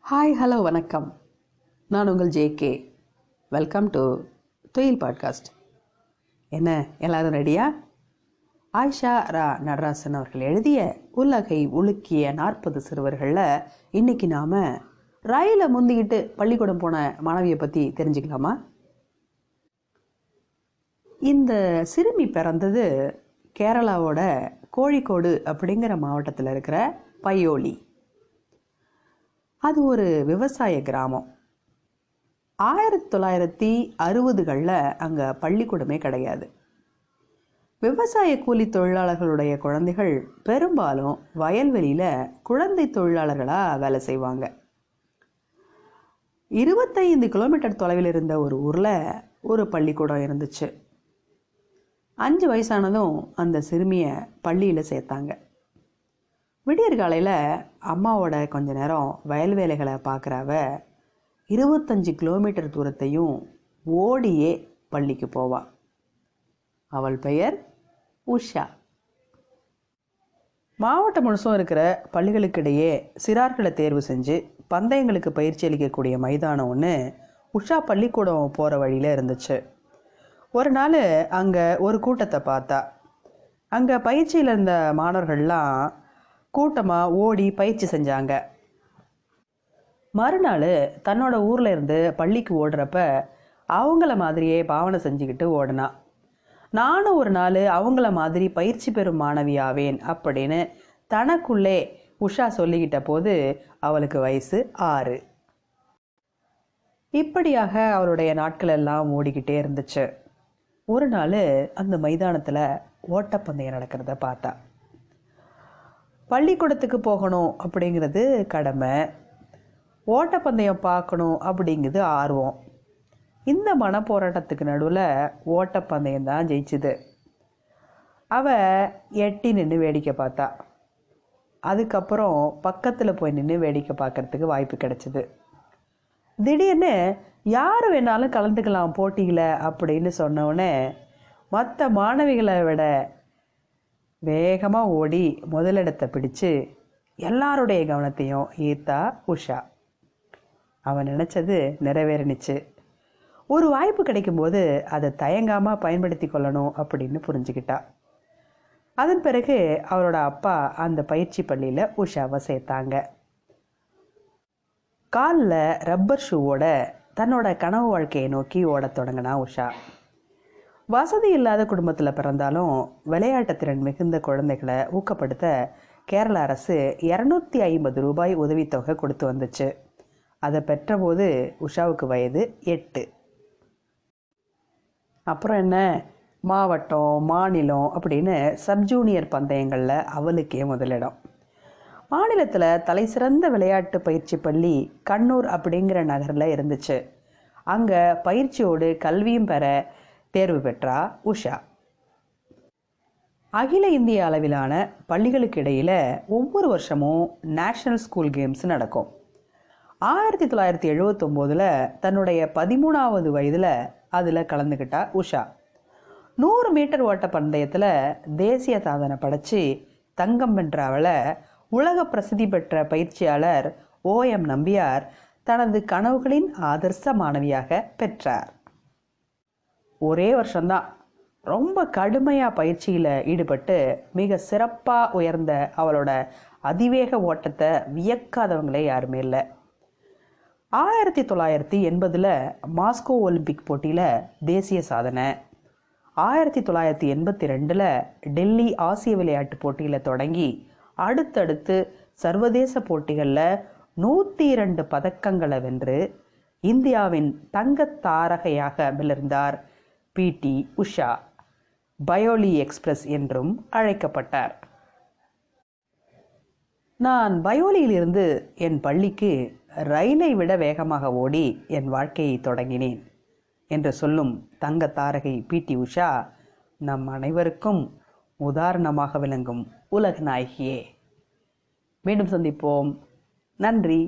Hi hello வணக்கம். நான் உங்கள் ஜேகே. வெல்கம் டு துயில் பாட்காஸ்ட். என்ன எல்லாரும் ரெடியா? ஆயிஷா ரா நடராசன் அவர்கள் எழுதிய உலகை உலுக்கிய 40 சிறுவர்களில் இன்னைக்கு நாம் ரயிலை முந்திக்கிட்டு பள்ளிக்கூடம் போன மாணவியை பற்றி தெரிஞ்சுக்கலாமா? இந்த சிறுமி பிறந்தது கேரளாவோட கோழிக்கோடு அப்படிங்கிற மாவட்டத்தில் இருக்கிற பையோலி. அது ஒரு விவசாய கிராமம். 1960களில் அங்கே பள்ளிக்கூடமே கிடையாது. விவசாய கூலி தொழிலாளர்களுடைய குழந்தைகள் பெரும்பாலும் வயல்வெளியில் குழந்தை தொழிலாளர்களாக வேலை செய்வாங்க. 25 கிலோமீட்டர் தொலைவில் இருந்த ஒரு ஊரில் ஒரு பள்ளிக்கூடம் இருந்துச்சு. 5 வயசானதும் அந்த சிறுமியை பள்ளியில் சேர்த்தாங்க. விடியற்காலையில் அம்மாவோட கொஞ்ச நேரம் வயல் வேலைகளை பார்க்குறவ 25 கிலோமீட்டர் தூரத்தையும் ஓடியே பள்ளிக்கு போவா. அவள் பெயர் உஷா. மாவட்டம் முழுசும் இருக்கிற பள்ளிகளுக்கிடையே சிறார்களை தேர்வு செஞ்சு பந்தயங்களுக்கு பயிற்சி அளிக்கக்கூடிய மைதானம் ஒன்று உஷா பள்ளிக்கூடம் போகிற வழியில் இருந்துச்சு. ஒரு நாள் அங்கே ஒரு கூட்டத்தை பார்த்தா. அங்கே பயிற்சியில் இருந்த மாணவர்கள்லாம் கூட்டமாக ஓடி பயிற்சி செஞ்சாங்க. மறுநாள் தன்னோட ஊரில் இருந்து பள்ளிக்கு ஓடுறப்ப அவங்கள மாதிரியே பாவனை செஞ்சுக்கிட்டு ஓடினா. நானும் ஒரு நாள் அவங்கள மாதிரி பயிற்சி பெறும் மாணவியாவேன் அப்படின்னு தனக்குள்ளே உஷா சொல்லிக்கிட்ட போது அவளுக்கு வயசு 6. இப்படியாக அவளுடைய நாட்கள் எல்லாம் ஓடிக்கிட்டே இருந்துச்சு. ஒரு நாள் அந்த மைதானத்தில் ஓட்டப்பந்தயம் நடக்கிறத பார்த்தா. பள்ளிக்கூடத்துக்கு போகணும் அப்படிங்கிறது கடமை, ஓட்டப்பந்தயம் பார்க்கணும் அப்படிங்கிறது ஆர்வம். இந்த மனப்போராட்டத்துக்கு நடுவில் ஓட்டப்பந்தயம் தான் ஜெயிச்சுது. அவள் எட்டி நின்று வேடிக்கை பார்த்தா. அதுக்கப்புறம் பக்கத்தில் போய் நின்று வேடிக்கை பார்க்கறதுக்கு வாய்ப்பு கிடைச்சிது. திடீர்னு யார் வேணாலும் கலந்துக்கலாம் போட்டியில் அப்படின்னு சொன்னோடனே மற்ற மாணவிகளை விட வேகமாக ஓடி முதலிடத்தை பிடிச்சு எல்லாருடைய கவனத்தையும் ஈர்த்தா உஷா. அவன் நினச்சது நிறைவேறினுச்சு. ஒரு வாய்ப்பு கிடைக்கும்போது அதை தயங்காமல் பயன்படுத்தி கொள்ளணும் அப்படின்னு புரிஞ்சுக்கிட்டா. அதன் பிறகு அவரோட அப்பா அந்த பயிற்சி பள்ளியில் உஷாவை சேர்த்தாங்க. காலில் ரப்பர் ஷூவோட தன்னோட கனவு வாழ்க்கையை நோக்கி ஓடத் தொடங்கினா உஷா. வசதி இல்லாத குடும்பத்தில் பிறந்தாலும் விளையாட்டு திறன் மிகுந்த குழந்தைகளை ஊக்கப்படுத்த கேரள அரசு 250 ரூபாய் உதவித்தொகை கொடுத்து வந்துச்சு. அதை பெற்றபோது உஷாவுக்கு வயது 8. அப்புறம் என்ன, மாவட்டம், மாநிலம் அப்படின்னு சப்ஜூனியர் பந்தயங்களில் அவளுக்கே முதலிடம். மாநிலத்தில் தலை சிறந்த விளையாட்டு பயிற்சி பள்ளி கண்ணூர் அப்படிங்கிற நகரில் இருந்துச்சு. அங்கே பயிற்சியோடு கல்வியும் பெற தேர்வு பெற்றா உஷா. அகில இந்திய அளவிலான பள்ளிகளுக்கு இடையில் ஒவ்வொரு வருஷமும் நேஷனல் ஸ்கூல் கேம்ஸ் நடக்கும். 1979 தன்னுடைய 13வது வயதில் அதில் கலந்துக்கிட்டா உஷா. 100 மீட்டர் ஓட்ட பந்தயத்தில் தேசிய சாதனை படைச்சி தங்கம் வென்ற அவளை உலக பிரசித்தி பெற்ற பயிற்சியாளர் OM நம்பியார் தனது கனவுகளின் ஆதர்ச மாணவியாக பெற்றார். ஒரே வருஷம்தான். ரொம்ப கடுமையாக பயிற்சியில் ஈடுபட்டு மிக சிறப்பாக உயர்ந்த அவளோட அதிவேக ஓட்டத்தை வியக்காதவங்களே யாருமே இல்லை. 1980 மாஸ்கோ ஒலிம்பிக் போட்டியில் தேசிய சாதனை, 1982 டெல்லி ஆசிய விளையாட்டு போட்டியில் தொடங்கி அடுத்தடுத்து சர்வதேச போட்டிகளில் 102 பதக்கங்களை வென்று இந்தியாவின் தங்கத் தாரகையாக மிளர்ந்தார் PT உஷா. பயோலி எக்ஸ்பிரஸ் என்றும் அழைக்கப்பட்டார். நான் பயோலியிலிருந்து என் பள்ளிக்கு ரயிலை விட வேகமாக ஓடி என் வாழ்க்கையை தொடங்கினேன் என்று சொல்லும் தங்க தாரகை PT உஷா நம் அனைவருக்கும் உதாரணமாக விளங்கும் உலக நாயகியே. மீண்டும் சந்திப்போம். நன்றி.